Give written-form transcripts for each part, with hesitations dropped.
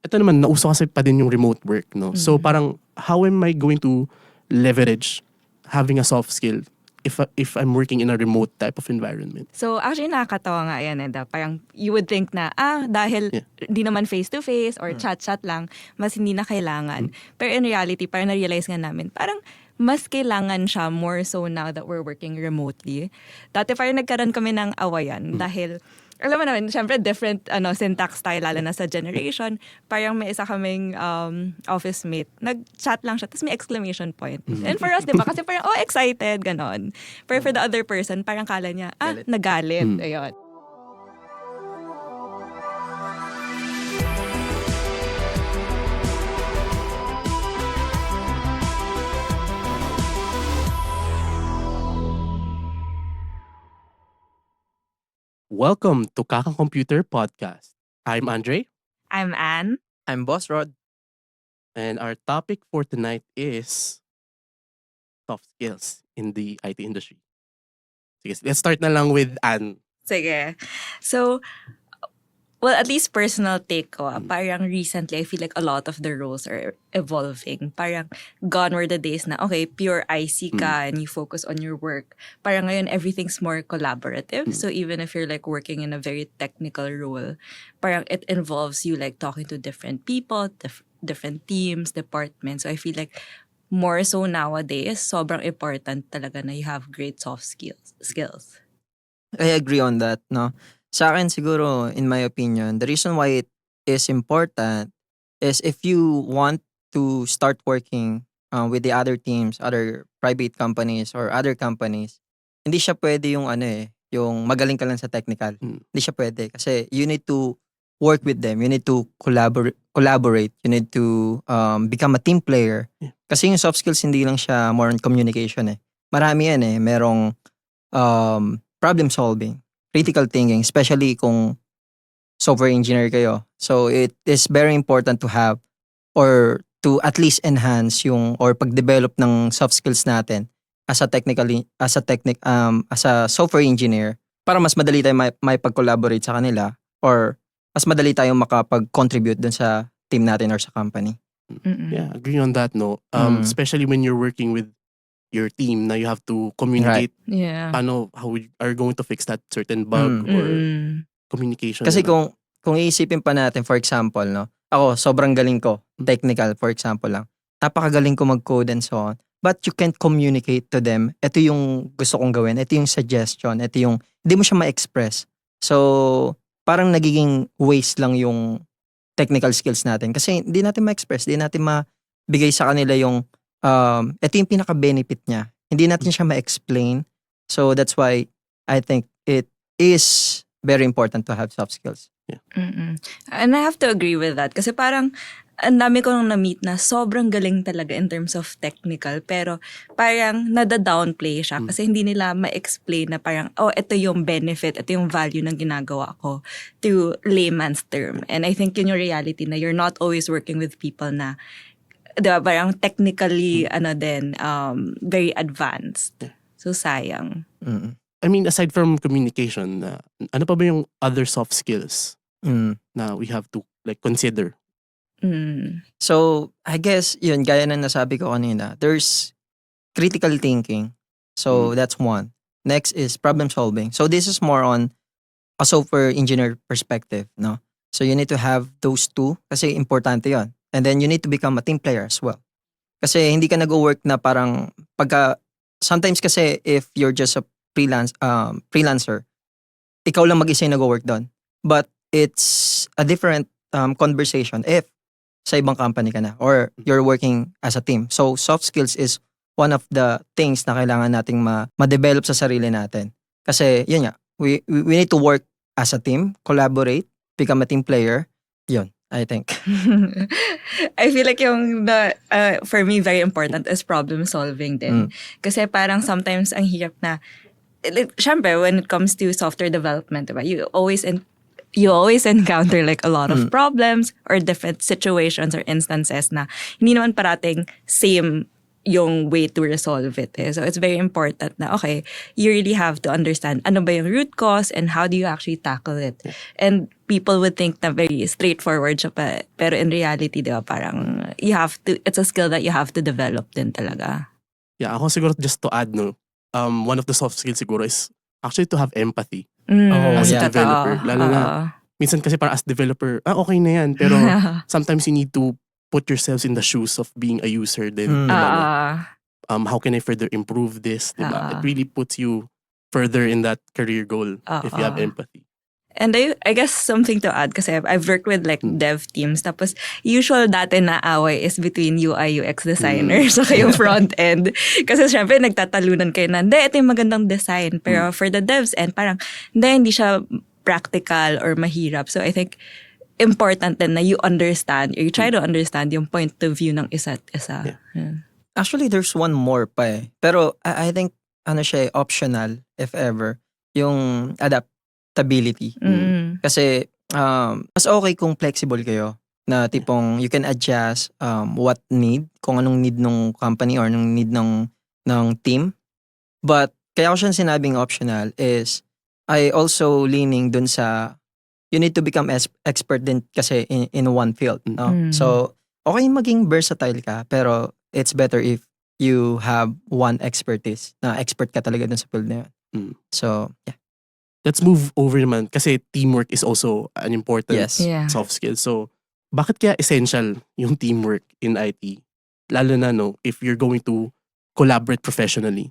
ito naman, nauso kasi pa din yung remote work, no? So parang, how am I going to leverage having a soft skill if I'm working in a remote type of environment? So actually nakakatawa nga yan, Eda. Parang you would think na, dahil Yeah. di naman face-to-face or chat-chat lang, mas hindi na kailangan. Pero in reality, parang na-realize nga namin, parang mas kailangan siya more so now that we're working remotely. Dati parang nagkaroon kami ng awayan dahil alam mo naman, syempre different syntax style lalo na sa generation. Parang may isa kaming office mate. Nag-chat lang siya, tapos may exclamation point. And for us, di ba? Kasi parang, excited, ganon. Pero for the other person, parang kala niya, nagalit. Ayun. Welcome to Kakang Computer Podcast. I'm Andre, I'm Anne. I'm Boss Rod. and our topic for tonight is soft skills in the IT industry. Sige, let's start na lang with Anne. Sige. So, well, at least personal take ko, parang recently, I feel like a lot of the roles are evolving. Parang gone were the days na, okay, pure IC ka and you focus on your work. Parang ngayon, everything's more collaborative. So even if you're like working in a very technical role, parang it involves you like talking to different people, different teams, departments. So I feel like more so nowadays, sobrang important talaga na you have great soft skills. I agree on that, no? Sa akin siguro, in my opinion, the reason why it is important is if you want to start working with the other teams, other private companies or other companies, hindi siya pwede yung yung magaling ka lang sa technical. Hindi siya pwede kasi you need to work with them. You need to collaborate. You need to become a team player. Yeah. Kasi yung soft skills hindi lang siya more on communication eh. Marami yan eh. Merong problem solving, critical thinking, especially kung software engineer kayo. So it is very important to have or to at least enhance yung or pag-develop ng soft skills natin as a software engineer para mas madali tayo may pag-collaborate sa kanila or mas madali tayong makapag-contribute dun sa team natin or sa company. Yeah, agree on that, no? Especially when you're working with your team na you have to communicate Yeah. how we are going to fix that certain bug or communication. Kasi diba? kung iisipin pa natin, for example, no? Ako, sobrang galing ko. Technical, for example lang. Napakagaling ko mag-code and so on. But you can't communicate to them. Ito yung gusto kong gawin. Ito yung suggestion. Ito yung, hindi mo siya ma-express. So, parang nagiging waste lang yung technical skills natin. Kasi hindi natin ma-express. Hindi natin mabigay sa kanila yung, ito yung pinaka-benefit niya. Hindi natin siya ma-explain. So, that's why I think it is very important to have soft skills. And I have to agree with that. Kasi parang, ang dami ko nung na-meet na sobrang galing talaga in terms of technical. Pero parang nada-downplay siya. Kasi hindi nila ma-explain na parang, ito yung benefit, ito yung value ng ginagawa ko to layman's term. And I think in your reality na you're not always working with people na, diba, parang technically, very advanced. So, sayang. I mean, aside from communication, ano pa ba yung other soft skills na we have to like consider? So, I guess, yun, gaya na nasabi ko kanina, there's critical thinking. So, that's one. Next is problem solving. So, this is more on a software engineer perspective, no? So, you need to have those two kasi importante yon. And then, you need to become a team player as well. Kasi hindi ka nag-work na parang sometimes kasi if you're just a freelancer, ikaw lang mag-isa yung nag-work doon. But it's a different conversation if sa ibang company ka na or you're working as a team. So, soft skills is one of the things na kailangan nating ma-develop sa sarili natin. Kasi, yun nga, we need to work as a team, collaborate, become a team player. Yun, I think. I feel like for me, very important is problem solving din. Kasi parang sometimes ang hirap na, syempre, when it comes to software development, diba, you always encounter like a lot of problems or different situations or instances na hindi naman parating same yung way to resolve it. So it's very important na, okay, you really have to understand ano ba yung root cause and how do you actually tackle it. And people would think na very straightforward siya pa. Pero in reality, di ba, parang it's a skill that you have to develop din talaga. Yeah, ako siguro just to add, no, one of the soft skills siguro is actually to have empathy as a yeah. developer. Lalo na, minsan kasi para as developer, okay na yan. Pero sometimes you need to put yourselves in the shoes of being a user din. Diba, how can I further improve this? Diba? It really puts you further in that career goal if you have empathy. And I guess something to add kasi I've worked with like dev teams tapos usual dati na away is between UI UX designers so yung front end kasi syempre nagtatalunan kayo na hindi ito yung magandang design pero for the devs end parang hindi siya practical or mahirap. So I think important din na you understand or you try to understand yung point of view ng isa't isa. Yeah. Actually, there's one more pa eh. Pero I think siya optional if ever yung adaptability. Kasi mas okay kung flexible kayo na tipong you can adjust kung anong need ng company or anong need ng team. But kaya ko siya sinabing optional is I also leaning dun sa you need to become expert din kasi in one field. No? So, okay maging versatile ka, pero it's better if you have one expertise na expert ka talaga dun sa field na yun. So, yeah. Let's move over naman kasi teamwork is also an important soft skill. So, bakit kaya essential yung teamwork in IT? Lalo na if you're going to collaborate professionally.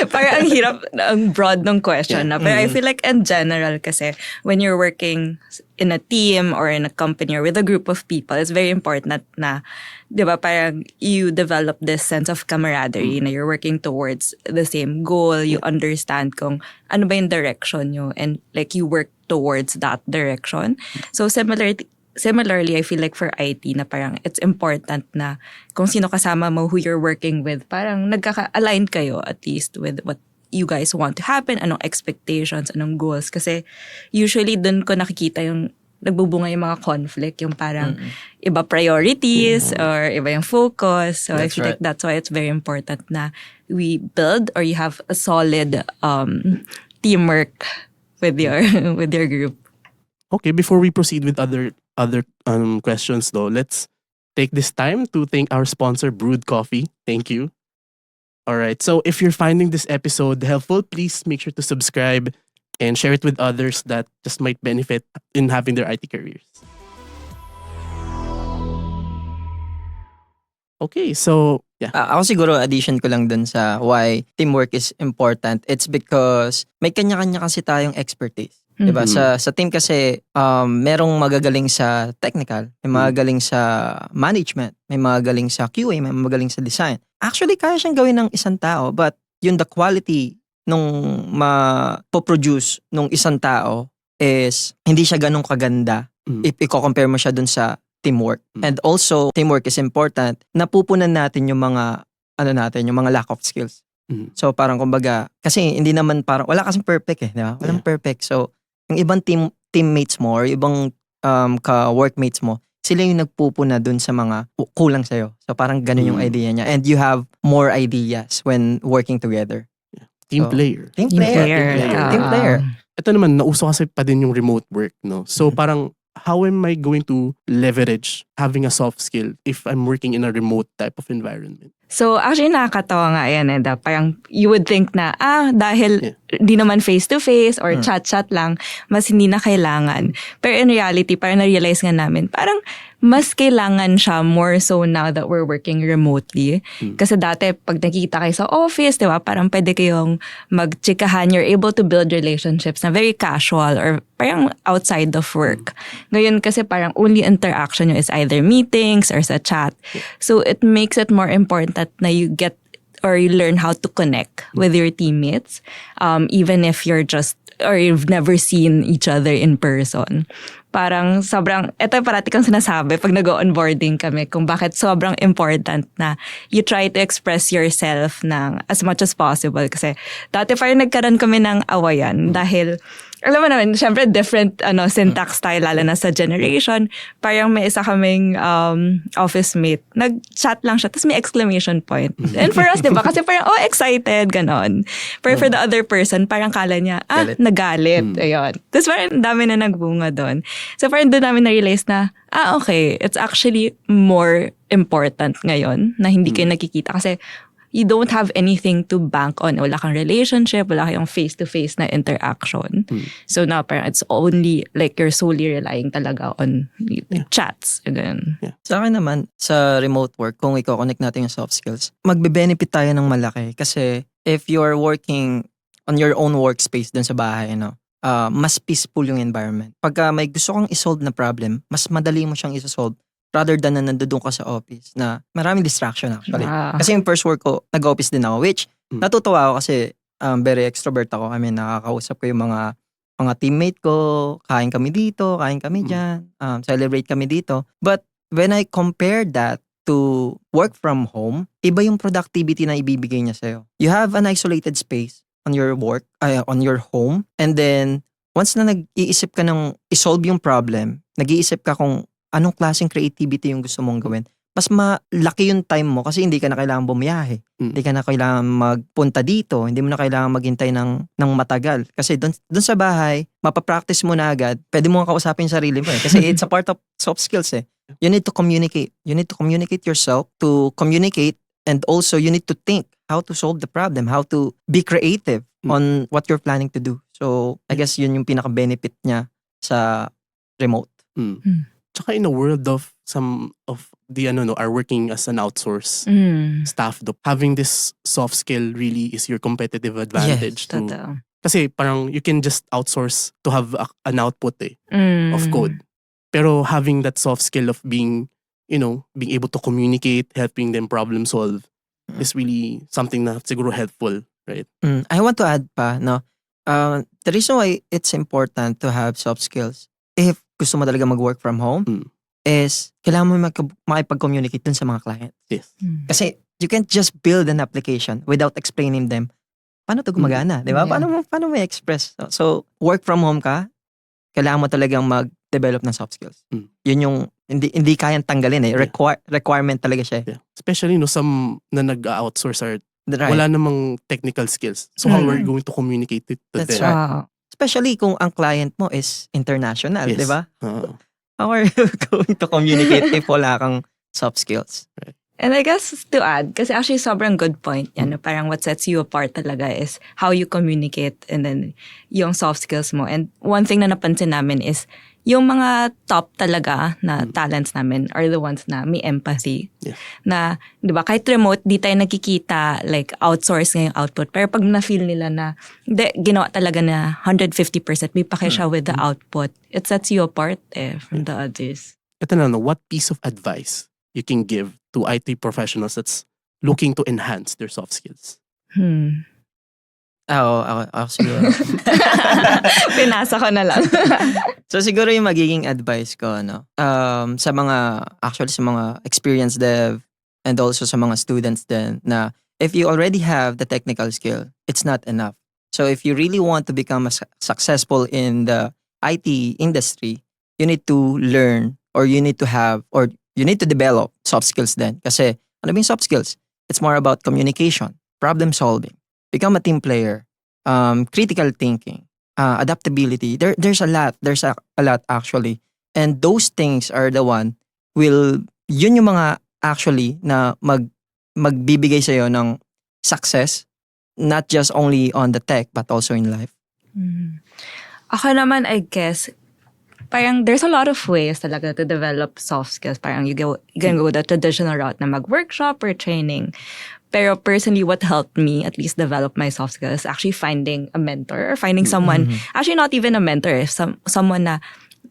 Parang ang hirap, ang broad ng question na. Pero I feel like in general kasi when you're working in a team or in a company or with a group of people, it's very important na, di ba, parang you develop this sense of camaraderie na you're working towards the same goal, you understand kung ano ba yung direction nyo and like you work towards that direction. So similarly, I feel like for IT na parang it's important na kung sino kasama mo, who you're working with, parang nagkaka-align kayo at least with what you guys want to happen, anong expectations, anong goals. Kasi usually dun ko nakikita yung nagbubunga yung mga conflict, yung parang iba priorities or iba yung focus. So I feel like that's why it's very important na we build or you have a solid teamwork with your group. Okay, before we proceed with other questions though, let's take this time to thank our sponsor Brewed Coffee. Thank you. All right, so if you're finding this episode helpful, please make sure to subscribe and share it with others that just might benefit in having their IT careers. Okay, so yeah. Ako siguro addition ko lang dun sa why teamwork is important. It's because may kanya-kanya kasi tayong expertise. Diba? Sa team kasi, merong magagaling sa technical, may magagaling sa management, may magagaling sa QA, may magagaling sa design. Actually, kaya siyang gawin ng isang tao, but yung the quality nung mapoproduce nung isang tao is hindi siya ganun kaganda if i-compare mo siya dun sa teamwork. And also, teamwork is important. Napupunan natin yung mga, yung mga lack of skills. So, parang kumbaga, kasi hindi naman parang, wala kasing perfect eh, diba? Walang perfect. So, yung ibang teammates mo or ibang ka-workmates mo, sila yung nagpupuna dun sa mga kulang sa'yo. So parang ganun yung idea niya. And you have more ideas when working together. Team player. Team player. Ito naman, nauso kasi pa din yung remote work, no? So parang, how am I going to leverage having a soft skill if I'm working in a remote type of environment? So actually nakakatawa nga yan parang you would think na dahil di naman face-to-face or chat-chat lang, mas hindi na kailangan. Pero in reality, parang na-realize nga namin, parang mas kailangan siya more so now that we're working remotely. Kasi dati, pag nakikita kayo sa office, di ba, parang pwede kayong magchikahan, you're able to build relationships na very casual or parang outside of work. Ngayon kasi parang only interaction nyo is either meetings or sa chat. So it makes it more important na you get or you learn how to connect with your teammates, even if you're just or you've never seen each other in person. Parang sobrang, ito parati kang sinasabi pag nag-onboarding kami kung bakit sobrang important na you try to express yourself ng as much as possible. Kasi dati parang nagkaroon kami ng awayan dahil alam mo naman, syempre different syntax style lalo na sa generation. Parang may isa kaming office mate. Nag-chat lang siya, tapos may exclamation point. And for us, di ba? Kasi parang, excited, ganon. Pero for the other person, parang kala niya, Galit. nagalit. Ayun. Tapos parang dami na nagbunga doon. So parang doon namin na-realize na, okay, it's actually more important ngayon na hindi kayo nakikita. Kasi you don't have anything to bank on. Wala kang relationship, wala kayong face-to-face na interaction. So now, parang it's only like you're solely relying talaga on chats. Ganun. Sa akin naman, sa remote work, kung i-connect natin yung soft skills, magbe-benefit tayo ng malaki. Kasi if you're working on your own workspace dun sa bahay, mas peaceful yung environment. Pagka may gusto kang isolve na problem, mas madali mo siyang isolve rather than na nandoon ka sa office na maraming distraction actually. Kasi yung first work ko, nag-office din ako, which natutuwa ako kasi very extrovert ako. I mean, nakakausap ko yung mga teammate ko, kain kami dito, kain kami dyan, celebrate kami dito. But when I compare that to work from home, iba yung productivity na ibibigay niya sa'yo. You have an isolated space on your work, on your home, and then once na nag-iisip ka ng isolve yung problem, nag-iisip ka kung anong klaseng creativity yung gusto mong gawin, mas malaki yung time mo kasi hindi ka na kailangan bumiyahe. Hindi ka na kailangan magpunta dito. Hindi mo na kailangan maghintay ng matagal. Kasi doon sa bahay, mapapractice mo na agad. Pwede mo kausapin yung sarili mo Kasi it's a part of soft skills You need to communicate. You need to communicate yourself to communicate, and also you need to think how to solve the problem, how to be creative on what you're planning to do. So, I guess yun yung pinaka-benefit niya sa remote. Tsaka in a world of some of the are working as an outsource staff, having this soft skill really is your competitive advantage. Totoo. Kasi parang you can just outsource to have an output of code. Pero having that soft skill of being able to communicate, helping them problem solve is really something na siguro helpful, right? I want to add pa, the reason why it's important to have soft skills, if gusto mo talaga mag-work from home, is kailangan mo makipag-communicate dun sa mga clients. Yes. Kasi you can't just build an application without explaining them paano to gumagana, di ba? Yeah. Paano mo i-express? So, work from home ka, kailangan mo talagang mag-develop ng soft skills. Yun yung hindi kayang tanggalin requirement talaga siya. Yeah. Especially some na nag-outsource are Right. wala namang technical skills. So how are you going to communicate it to That's them? right. Especially kung ang client mo is international, Yes. di ba? How are you going to communicate if wala kang soft skills? And I guess to add, kasi actually sobrang good point yan. Parang what sets you apart talaga is how you communicate and then yung soft skills mo. And one thing na napansin namin is yung mga top talaga na talents namin are the ones na may empathy. Yeah. Na, di ba, kahit remote, di tayo nakikita, like, outsource ngayong output. Pero pag na-feel nila na, hindi, ginawa talaga na 150%, may pake siya with the output. It sets you apart from the others. Ito na, what piece of advice you can give to IT professionals that's looking to enhance their soft skills? Ako siguro. Pinasa ko na lang. So siguro yung magiging advice ko sa mga experienced dev and also sa mga students din na if you already have the technical skill, it's not enough. So if you really want to become successful in the IT industry, you need to learn or you need to develop soft skills din. Kasi ano ba yung soft skills? It's more about communication, problem solving, become a team player, critical thinking, adaptability. There's a lot. There's a lot actually. And those things are the one yun yung mga actually na magbibigay sa'yo ng success, not just only on the tech but also in life. Ako naman, I guess, parang there's a lot of ways talaga to develop soft skills. Parang you can go the traditional route na mag-workshop or training. Pero personally, what helped me at least develop my soft skills is actually finding a mentor or finding someone, actually not even a mentor, someone na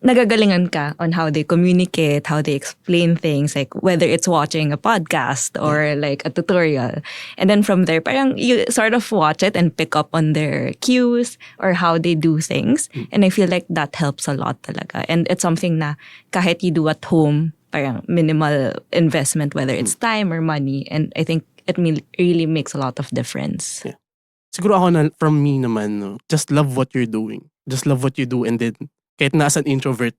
nagagalingan ka on how they communicate, how they explain things, like whether it's watching a podcast or like a tutorial. And then from there, parang you sort of watch it and pick up on their cues or how they do things. And I feel like that helps a lot talaga. And it's something na kahit you do at home, parang minimal investment, whether it's time or money. And I think it really makes a lot of difference. Yeah. Siguro ako from me naman, just love what you're doing. Just love what you do, and then kahit na as an introvert,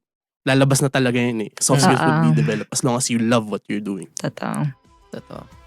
lalabas na talaga yun eh. Soft skills would be developed as long as you love what you're doing. Totoo. Totoo.